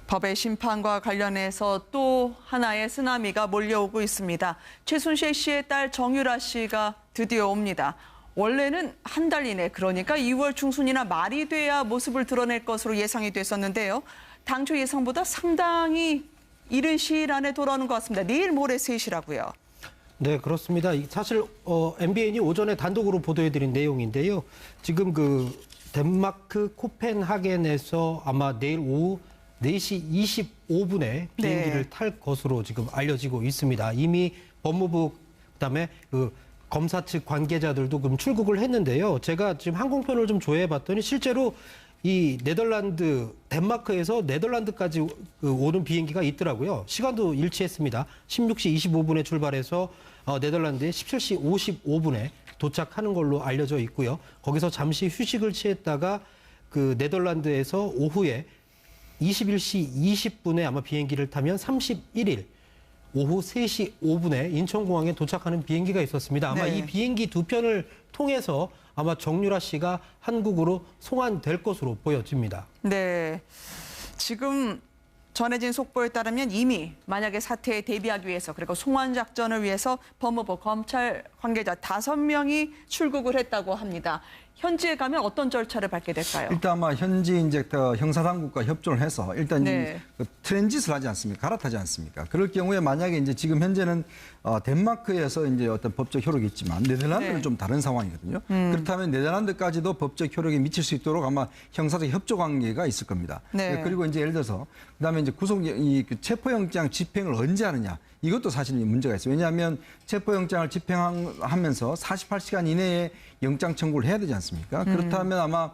법의 심판과 관련해서 또 하나의 쓰나미가 몰려오고 있습니다. 최순실 씨의 딸 정유라 씨가 드디어 옵니다. 원래는 한 달 이내, 그러니까 2월 중순이나 말이 돼야 모습을 드러낼 것으로 예상이 됐었는데요. 당초 예상보다 상당히 이른 시일 안에 돌아오는 것 같습니다. 내일 모레 3시라고요. 네, 그렇습니다. 사실 MBN이 오전에 단독으로 보도해드린 내용인데요. 지금 덴마크 코펜하겐에서 아마 내일 오후 4시 25분에 비행기를 탈 것으로 지금 알려지고 있습니다. 이미 법무부 그다음에 검사 측 관계자들도 그럼 출국을 했는데요. 제가 지금 항공편을 좀 조회해봤더니 실제로 이 덴마크에서 네덜란드까지 오는 비행기가 있더라고요. 시간도 일치했습니다. 16시 25분에 출발해서 네덜란드에 17시 55분에 도착하는 걸로 알려져 있고요. 거기서 잠시 휴식을 취했다가 네덜란드에서 오후에 21시 20분에 아마 비행기를 타면 31일 오후 3시 5분에 인천공항에 도착하는 비행기가 있었습니다. 아마 이 비행기 두 편을 통해서 아마 정유라 씨가 한국으로 송환될 것으로 보여집니다. 네, 지금 전해진 속보에 따르면 이미 만약에 사태에 대비하기 위해서 그리고 송환 작전을 위해서 법무부 검찰 관계자 5명이 출국을 했다고 합니다. 현지에 가면 어떤 절차를 밟게 될까요? 일단 아마 현지 이제 형사당국과 협조를 해서 일단 트랜짓을 하지 않습니까? 갈아타지 않습니까? 그럴 경우에 만약에 이제 지금 현재는 덴마크에서 이제 어떤 법적 효력이 있지만 네덜란드는 좀 다른 상황이거든요. 그렇다면 네덜란드까지도 법적 효력이 미칠 수 있도록 아마 형사적 협조 관계가 있을 겁니다. 그리고 이제 예를 들어서 그다음에 이제 체포영장 집행을 언제 하느냐? 이것도 사실 문제가 있어요. 왜냐하면 체포영장을 집행하면서 48시간 이내에 영장 청구를 해야 되지 않습니까? 그렇다면 아마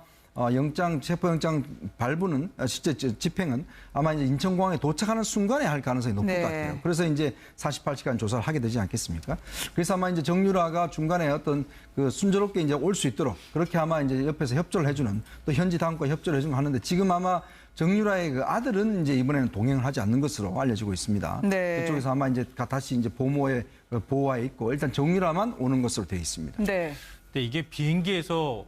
체포영장 발부는 실제 집행은 아마 이제 인천공항에 도착하는 순간에 할 가능성이 높을 것 같아요. 그래서 이제 48시간 조사를 하게 되지 않겠습니까? 그래서 아마 이제 정유라가 중간에 어떤 순조롭게 이제 올 수 있도록 그렇게 아마 이제 옆에서 협조를 해주는 또 현지 당국과 협조를 해주는 거 하는데 지금 아마 정유라의 아들은 이제 이번에는 동행을 하지 않는 것으로 알려지고 있습니다. 그쪽에서 아마 이제 다시 이제 보호하에 있고 일단 정유라만 오는 것으로 되어 있습니다. 근데 이게 비행기에서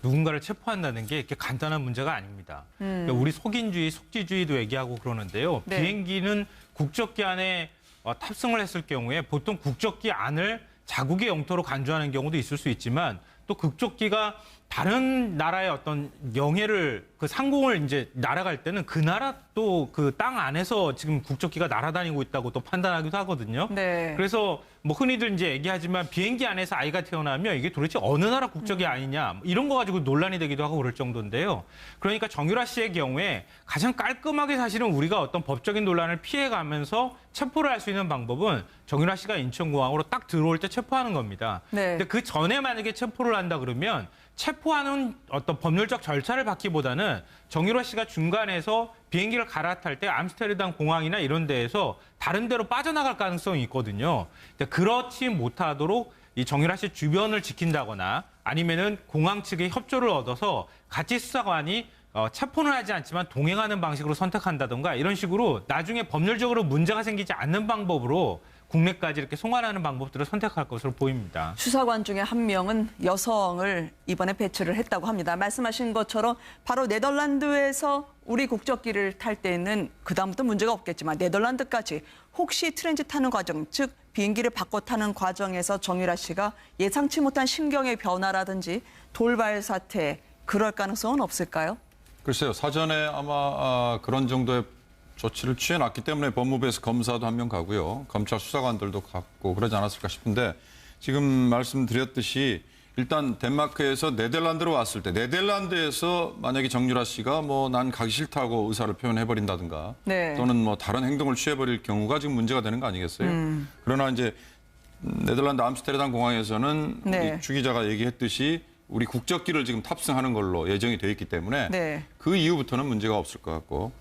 누군가를 체포한다는 게 이렇게 간단한 문제가 아닙니다. 그러니까 우리 속인주의, 속지주의도 얘기하고 그러는데요. 비행기는 국적기 안에 탑승을 했을 경우에 보통 국적기 안을 자국의 영토로 간주하는 경우도 있을 수 있지만 또 국적기가 다른 나라의 어떤 영해를 상공을 이제 날아갈 때는 그 나라 또 땅 안에서 지금 국적기가 날아다니고 있다고 또 판단하기도 하거든요. 그래서 뭐 흔히들 이제 얘기하지만 비행기 안에서 아이가 태어나면 이게 도대체 어느 나라 국적이 아니냐 이런 거 가지고 논란이 되기도 하고 그럴 정도인데요. 그러니까 정유라 씨의 경우에 가장 깔끔하게 사실은 우리가 어떤 법적인 논란을 피해가면서 체포를 할 수 있는 방법은 정유라 씨가 인천공항으로 딱 들어올 때 체포하는 겁니다. 근데 그 전에 만약에 체포를 한다 그러면 체포하는 어떤 법률적 절차를 받기보다는 정유라 씨가 중간에서 비행기를 갈아탈 때 암스테르담 공항이나 이런 데에서 다른 데로 빠져나갈 가능성이 있거든요. 그렇지 못하도록 이 정유라 씨 주변을 지킨다거나 아니면은 공항 측의 협조를 얻어서 같이 수사관이 체포는 하지 않지만 동행하는 방식으로 선택한다던가 이런 식으로 나중에 법률적으로 문제가 생기지 않는 방법으로 국내까지 이렇게 송환하는 방법들을 선택할 것으로 보입니다. 수사관 중에 한 명은 여성을 이번에 배치를 했다고 합니다. 말씀하신 것처럼 바로 네덜란드에서 우리 국적기를 탈 때는 그다음부터 문제가 없겠지만 네덜란드까지 혹시 트랜짓 타는 과정, 즉 비행기를 바꿔 타는 과정에서 정유라 씨가 예상치 못한 심경의 변화라든지 돌발 사태, 그럴 가능성은 없을까요? 글쎄요. 사전에 아마 그런 정도의 조치를 취해놨기 때문에 법무부에서 검사도 한 명 가고요. 검찰 수사관들도 갔고 그러지 않았을까 싶은데 지금 말씀드렸듯이 일단 덴마크에서 네덜란드로 왔을 때 네덜란드에서 만약에 정유라 씨가 난 가기 싫다고 의사를 표현해버린다든가 또는 뭐 다른 행동을 취해버릴 경우가 지금 문제가 되는 거 아니겠어요? 그러나 이제 네덜란드 암스테르담 공항에서는 우리 주 기자가 얘기했듯이 우리 국적기를 지금 탑승하는 걸로 예정이 되어 있기 때문에 그 이후부터는 문제가 없을 것 같고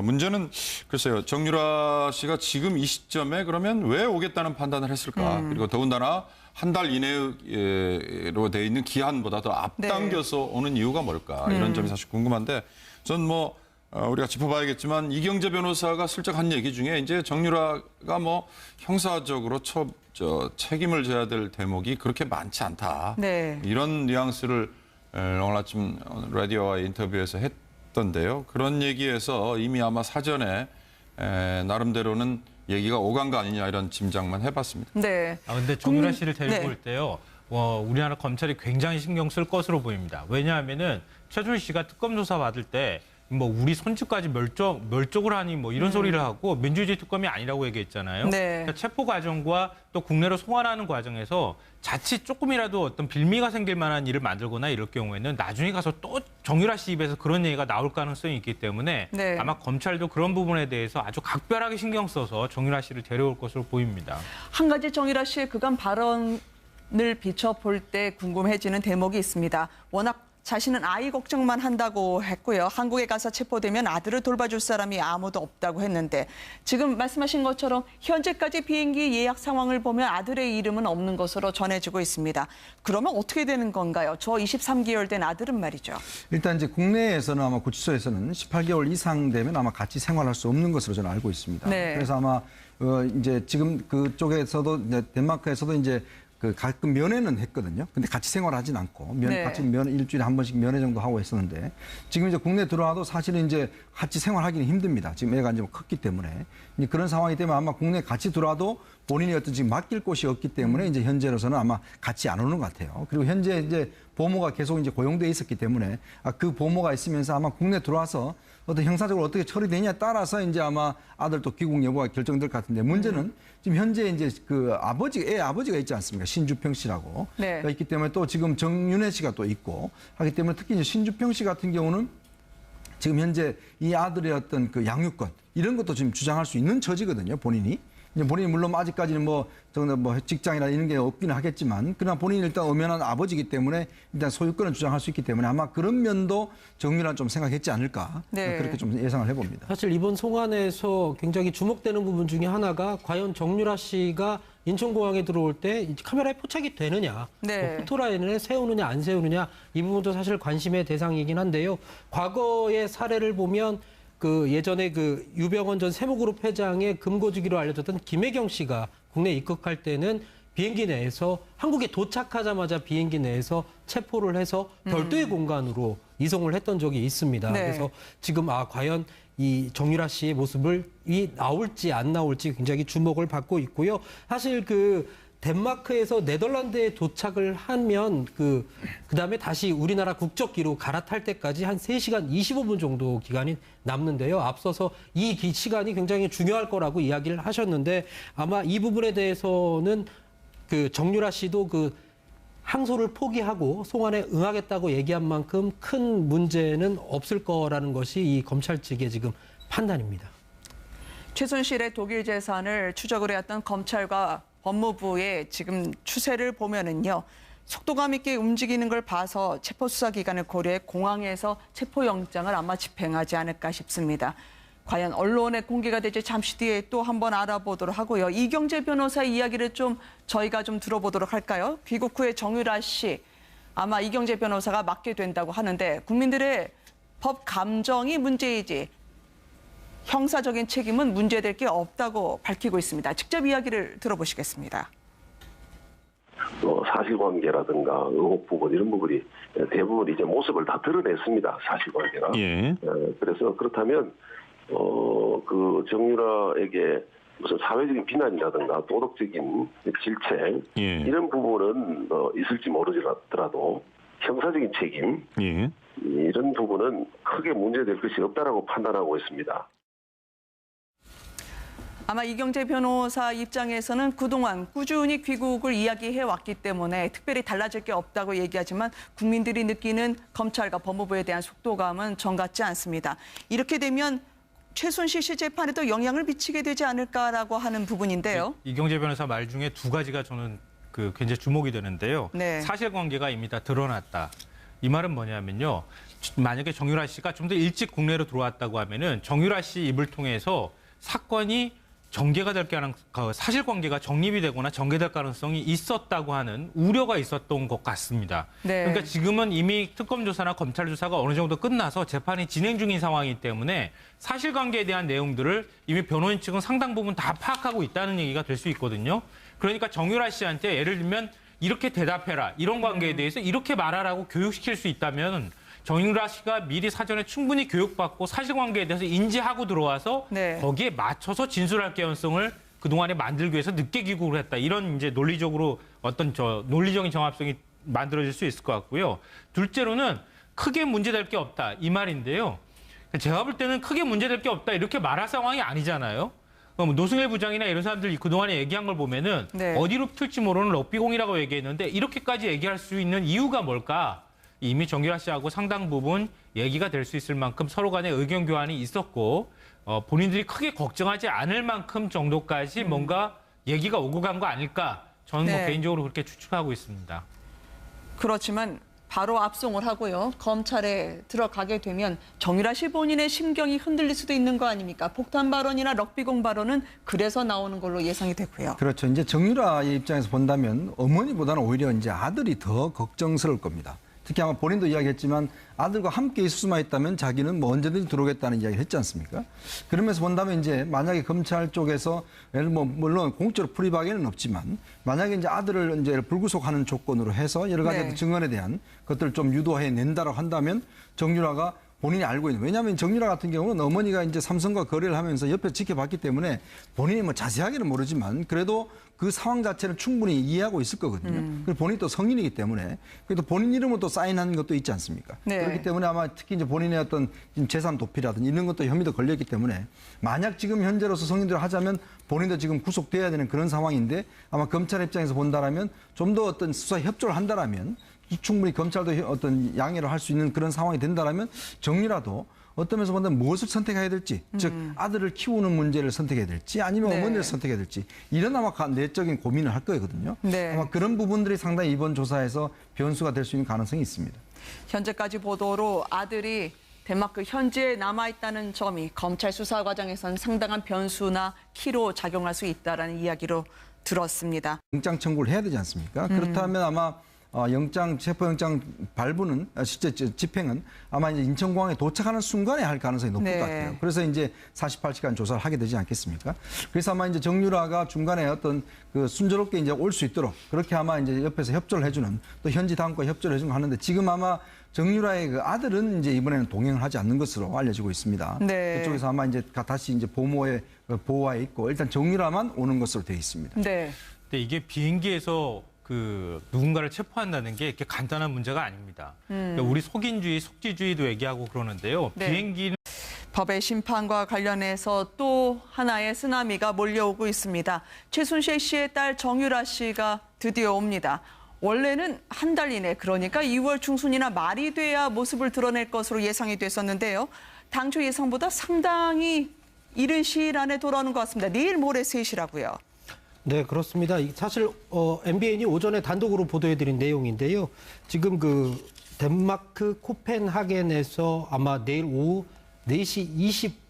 문제는 글쎄요. 정유라 씨가 지금 이 시점에 그러면 왜 오겠다는 판단을 했을까? 그리고 더군다나 한 달 이내로 돼 있는 기한보다 더 앞당겨서 오는 이유가 뭘까? 이런 점이 사실 궁금한데 전 우리가 짚어봐야겠지만 이경재 변호사가 슬쩍 한 얘기 중에 이제 정유라가 형사적으로 책임을 져야 될 대목이 그렇게 많지 않다. 이런 뉘앙스를 오늘 아침 라디오와 인터뷰에서 있던데요. 그런 얘기에서 이미 아마 사전에 나름대로는 얘기가 오간 거 아니냐 이런 짐작만 해봤습니다. 네. 근데 정유라 씨를 데리고 네. 올 때요. 우리나라 검찰이 굉장히 신경 쓸 것으로 보입니다. 왜냐하면은 최순실 씨가 특검 조사 받을 때 뭐 우리 손주까지 멸족을 하니 뭐 이런 소리를 하고 민주주의 특검이 아니라고 얘기했잖아요. 네. 그러니까 체포 과정과 또 국내로 송환하는 과정에서 자칫 조금이라도 어떤 빌미가 생길 만한 일을 만들거나 이럴 경우에는 나중에 가서 또 정유라 씨 입에서 그런 얘기가 나올 가능성이 있기 때문에 네. 아마 검찰도 그런 부분에 대해서 아주 각별하게 신경 써서 정유라 씨를 데려올 것으로 보입니다. 한 가지 정유라 씨의 그간 발언을 비춰볼 때 궁금해지는 대목이 있습니다. 워낙 자신은 아이 걱정만 한다고 했고요. 한국에 가서 체포되면 아들을 돌봐줄 사람이 아무도 없다고 했는데 지금 말씀하신 것처럼 현재까지 비행기 예약 상황을 보면 아들의 이름은 없는 것으로 전해지고 있습니다. 그러면 어떻게 되는 건가요? 저 23개월 된 아들은 말이죠. 일단 이제 국내에서는 아마 구치소에서는 18개월 이상 되면 아마 같이 생활할 수 없는 것으로 저는 알고 있습니다. 네. 그래서 아마 이제 지금 그쪽에서도 이제 덴마크에서도 이제 그 가끔 면회는 했거든요. 근데 같이 생활하진 않고 네. 같이 일주일에 한 번씩 면회 정도 하고 했었는데 지금 이제 국내 들어와도 사실은 이제 같이 생활하기는 힘듭니다. 지금 애가 이제 컸기 때문에 이제 그런 상황이기 때문에 아마 국내 같이 들어와도 본인이 어떤 지금 맡길 곳이 없기 때문에 이제 현재로서는 아마 같이 안 오는 것 같아요. 그리고 현재 이제 보모가 계속 이제 고용돼 있었기 때문에 그 보모가 있으면서 아마 국내 들어와서 어떤 형사적으로 어떻게 처리되냐에 따라서 이제 아마 아들도 귀국 여부가 결정될 것 같은데 문제는 지금 현재 이제 그 애 아버지가 있지 않습니까? 신주평 씨라고. 네. 있기 때문에 또 지금 정윤혜 씨가 또 있고 하기 때문에 특히 이제 신주평 씨 같은 경우는 지금 현재 이 아들의 어떤 그 양육권 이런 것도 지금 주장할 수 있는 처지거든요, 본인이. 이제 본인이 물론 아직까지는 뭐 직장이나 이런 게 없기는 하겠지만 그러나 본인이 일단 엄연한 아버지이기 때문에 일단 소유권을 주장할 수 있기 때문에 아마 그런 면도 정유라는 좀 생각했지 않을까 네. 그렇게 좀 예상을 해봅니다. 사실 이번 송환에서 굉장히 주목되는 부분 중에 하나가 과연 정유라 씨가 인천공항에 들어올 때 카메라에 포착이 되느냐, 네. 포토라인을 세우느냐 안 세우느냐 이 부분도 사실 관심의 대상이긴 한데요. 과거의 사례를 보면 그 예전에 그 유병헌 전 세무그룹 회장의 금고주기로 알려졌던 김혜경 씨가 국내에 입국할 때는 비행기 내에서 한국에 도착하자마자 비행기 내에서 체포를 해서 별도의 공간으로 이송을 했던 적이 있습니다. 네. 그래서 지금 과연 이 정유라 씨의 모습을 나올지 안 나올지 굉장히 주목을 받고 있고요. 사실 그 덴마크에서 네덜란드에 도착을 하면 그다음에 다시 우리나라 국적기로 갈아탈 때까지 한 3시간 25분 정도 기간이 남는데요. 앞서서 이 시간이 굉장히 중요할 거라고 이야기를 하셨는데 아마 이 부분에 대해서는 그 정유라 씨도 그 항소를 포기하고 송환에 응하겠다고 얘기한 만큼 큰 문제는 없을 거라는 것이 이 검찰 측의 지금 판단입니다. 최순실의 독일 재산을 추적을 해왔던 검찰과 법무부의 지금 추세를 보면은요. 속도감 있게 움직이는 걸 봐서 체포수사기간을 고려해 공항에서 체포영장을 아마 집행하지 않을까 싶습니다. 과연 언론에 공개가 될지 잠시 뒤에 또 한번 알아보도록 하고요. 이경재 변호사의 이야기를 좀 저희가 좀 들어보도록 할까요? 귀국 후에 정유라 씨, 아마 이경재 변호사가 맡게 된다고 하는데 국민들의 법 감정이 문제이지 형사적인 책임은 문제될 게 없다고 밝히고 있습니다. 직접 이야기를 들어보시겠습니다. 사실관계라든가 의혹 부분 이런 부분이 대부분 이제 모습을 다 드러냈습니다. 사실관계가. 예. 그래서 그렇다면 그 정유라에게 무슨 사회적인 비난이라든가 도덕적인 질책 예. 이런 부분은 있을지 모르더라도 형사적인 책임 예. 이런 부분은 크게 문제될 것이 없다라고 판단하고 있습니다. 아마 이경재 변호사 입장에서는 그동안 꾸준히 귀국을 이야기해왔기 때문에 특별히 달라질 게 없다고 얘기하지만 국민들이 느끼는 검찰과 법무부에 대한 속도감은 정 같지 않습니다. 이렇게 되면 최순실 씨 재판에도 영향을 미치게 되지 않을까라고 하는 부분인데요. 이경재 변호사 말 중에 두 가지가 저는 굉장히 주목이 되는데요. 네. 사실관계가 이미 다 드러났다. 이 말은 뭐냐면요. 만약에 정유라 씨가 좀 더 일찍 국내로 들어왔다고 하면은 정유라 씨 입을 통해서 사건이 전개가 될 사실관계가 정립이 되거나 전개될 가능성이 있었다고 하는 우려가 있었던 것 같습니다. 네. 그러니까 지금은 이미 특검 조사나 검찰 조사가 어느 정도 끝나서 재판이 진행 중인 상황이기 때문에 사실관계에 대한 내용들을 이미 변호인 측은 상당 부분 다 파악하고 있다는 얘기가 될 수 있거든요. 그러니까 정유라 씨한테 예를 들면 이렇게 대답해라. 이런 관계에 대해서 이렇게 말하라고 교육시킬 수 있다면 정유라 씨가 미리 사전에 충분히 교육받고 사실관계에 대해서 인지하고 들어와서 네. 거기에 맞춰서 진술할 개연성을 그동안에 만들기 위해서 늦게 귀국을 했다. 이런 이제 논리적으로 어떤 논리적인 정합성이 만들어질 수 있을 것 같고요. 둘째로는 크게 문제될 게 없다. 이 말인데요. 제가 볼 때는 크게 문제될 게 없다. 이렇게 말할 상황이 아니잖아요. 노승일 부장이나 이런 사람들이 그동안에 얘기한 걸 보면은 네. 어디로 튈지 모르는 럭비공이라고 얘기했는데 이렇게까지 얘기할 수 있는 이유가 뭘까? 이미 정유라 씨하고 상당 부분 얘기가 될 수 있을 만큼 서로 간에 의견 교환이 있었고 본인들이 크게 걱정하지 않을 만큼 정도까지 뭔가 얘기가 오고 간 거 아닐까? 저는 네. 뭐 개인적으로 그렇게 추측하고 있습니다. 그렇지만 바로 압송을 하고요. 검찰에 들어가게 되면 정유라 씨 본인의 심경이 흔들릴 수도 있는 거 아닙니까? 폭탄 발언이나 럭비공 발언은 그래서 나오는 걸로 예상이 되고요. 그렇죠. 이제 정유라의 입장에서 본다면 어머니보다는 오히려 이제 아들이 더 걱정스러울 겁니다. 특히 아마 본인도 이야기했지만 아들과 함께 있을 수만 있다면 자기는 뭐 언제든지 들어오겠다는 이야기를 했지 않습니까? 그러면서 본다면 이제 만약에 검찰 쪽에서 물론 공적으로 풀이하기는 없지만 만약에 이제 아들을 이제 불구속하는 조건으로 해서 여러 가지 네. 증언에 대한 것들을 좀 유도해 낸다라고 한다면 정유라가 본인이 알고 있는. 왜냐하면 정유라 같은 경우는 어머니가 이제 삼성과 거래를 하면서 옆에 지켜봤기 때문에 본인이 뭐 자세하게는 모르지만 그래도 그 상황 자체는 충분히 이해하고 있을 거거든요. 그리고 본인이 또 성인이기 때문에 그래도 본인 이름으로 또 사인한 것도 있지 않습니까? 네. 그렇기 때문에 아마 특히 이제 본인의 어떤 재산 도피라든지 이런 것도 혐의도 걸렸기 때문에 만약 지금 현재로서 성인대로 하자면 본인도 지금 구속돼야 되는 그런 상황인데 아마 검찰 입장에서 본다라면 좀 더 어떤 수사 협조를 한다라면 충분히 검찰도 어떤 양해를 할 수 있는 그런 상황이 된다라면 정유라도 어떤 면에서 본다면 무엇을 선택해야 될지, 즉 아들을 키우는 문제를 선택해야 될지 아니면 네. 어머니를 선택해야 될지 이런 아마 내적인 고민을 할 거거든요. 네. 아마 그런 부분들이 상당히 이번 조사에서 변수가 될 수 있는 가능성이 있습니다. 현재까지 보도로 아들이 덴마크 현지에 남아있다는 점이 검찰 수사 과정에선 상당한 변수나 키로 작용할 수 있다는 이야기로 들었습니다. 영장 청구를 해야 되지 않습니까? 그렇다면 아마 체포영장 발부는 실제 집행은 아마 이제 인천공항에 도착하는 순간에 할 가능성이 높을 네. 것 같아요. 그래서 이제 48시간 조사를 하게 되지 않겠습니까? 그래서 아마 이제 정유라가 중간에 어떤 그 순조롭게 이제 올 수 있도록 그렇게 아마 이제 옆에서 협조를 해주는 또 현지 당국과 협조를 해주는 거 하는데 지금 아마 정유라의 그 아들은 이제 이번에는 동행을 하지 않는 것으로 알려지고 있습니다. 네. 그쪽에서 아마 이제 다시 이제 보호하에 있고 일단 정유라만 오는 것으로 되어 있습니다. 네. 근데 이게 비행기에서 그 누군가를 체포한다는 게 이렇게 간단한 문제가 아닙니다. 그러니까 우리 속인주의, 속지주의도 얘기하고 그러는데요. 네. 비행기는 법의 심판과 관련해서 또 하나의 쓰나미가 몰려오고 있습니다. 최순실 씨의 딸 정유라 씨가 드디어 옵니다. 원래는 한 달 이내, 그러니까 2월 중순이나 말이 돼야 모습을 드러낼 것으로 예상이 됐었는데요. 당초 예상보다 상당히 이른 시일 안에 돌아오는 것 같습니다. 내일 모레 3시라고요. 네, 그렇습니다. 사실 MBN이 오전에 단독으로 보도해드린 내용인데요. 지금 그 덴마크 코펜하겐에서 아마 내일 오후 4시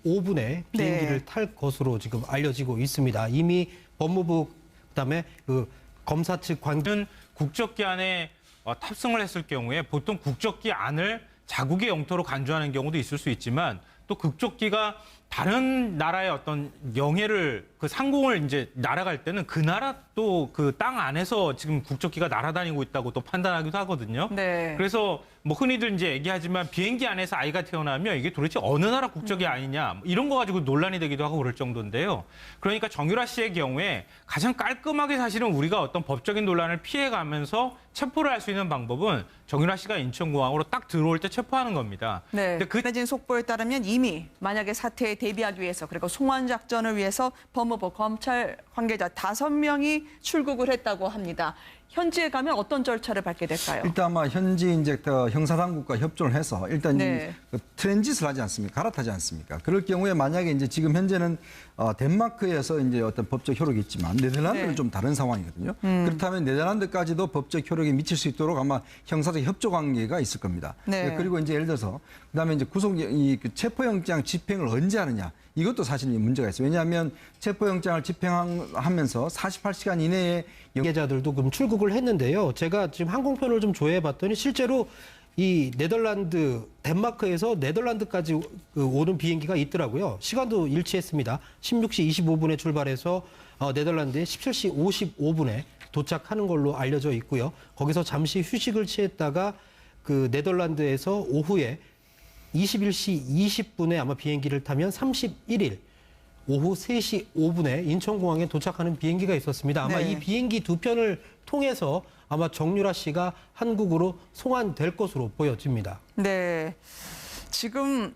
25분에 비행기를 네. 탈 것으로 지금 알려지고 있습니다. 이미 법무부 그다음에 그 검사 측 는 국적기 안에 탑승을 했을 경우에 보통 국적기 안을 자국의 영토로 간주하는 경우도 있을 수 있지만 또 국적기가 다른 나라의 어떤 영해를 그 상공을 이제 날아갈 때는 그 나라 또 그 땅 안에서 지금 국적기가 날아다니고 있다고 또 판단하기도 하거든요. 네. 그래서 뭐 흔히들 이제 얘기하지만 비행기 안에서 아이가 태어나면 이게 도대체 어느 나라 국적이 아니냐 이런 거 가지고 논란이 되기도 하고 그럴 정도인데요. 그러니까 정유라 씨의 경우에 가장 깔끔하게 사실은 우리가 어떤 법적인 논란을 피해가면서 체포를 할 수 있는 방법은 정유라 씨가 인천공항으로 딱 들어올 때 체포하는 겁니다. 네. 근데 그 전해진 속보에 따르면 이미 만약에 사태에 대비하기 위해서 그리고 송환 작전을 위해서 법무부 검찰 관계자 5명이 출국을 했다고 합니다. 현지에 가면 어떤 절차를 밟게 될까요? 일단 아마 현지 이제 형사당국과 협조를 해서 일단 네. 트랜짓을 하지 않습니까? 갈아타지 않습니까? 그럴 경우에 만약에 이제 지금 현재는 덴마크에서 이제 어떤 법적 효력이 있지만 네덜란드는 네. 좀 다른 상황이거든요. 그렇다면 네덜란드까지도 법적 효력이 미칠 수 있도록 아마 형사적 협조 관계가 있을 겁니다. 네. 그리고 이제 예를 들어서 그다음에 이제 체포영장 집행을 언제 하느냐 이것도 사실 문제가 있어요. 왜냐하면 체포영장을 집행하면서 48시간 이내에 관계자들도 그럼 출국을 했는데요. 제가 지금 항공편을 좀 조회해봤더니 실제로 이 덴마크에서 네덜란드까지 오는 비행기가 있더라고요. 시간도 일치했습니다. 16시 25분에 출발해서 네덜란드에 17시 55분에 도착하는 걸로 알려져 있고요. 거기서 잠시 휴식을 취했다가 그 네덜란드에서 오후에 21시 20분에 아마 비행기를 타면 31일 오후 3시 5분에 인천공항에 도착하는 비행기가 있었습니다. 아마 네. 이 비행기 두 편을 통해서 아마 정유라 씨가 한국으로 송환될 것으로 보여집니다. 네. 지금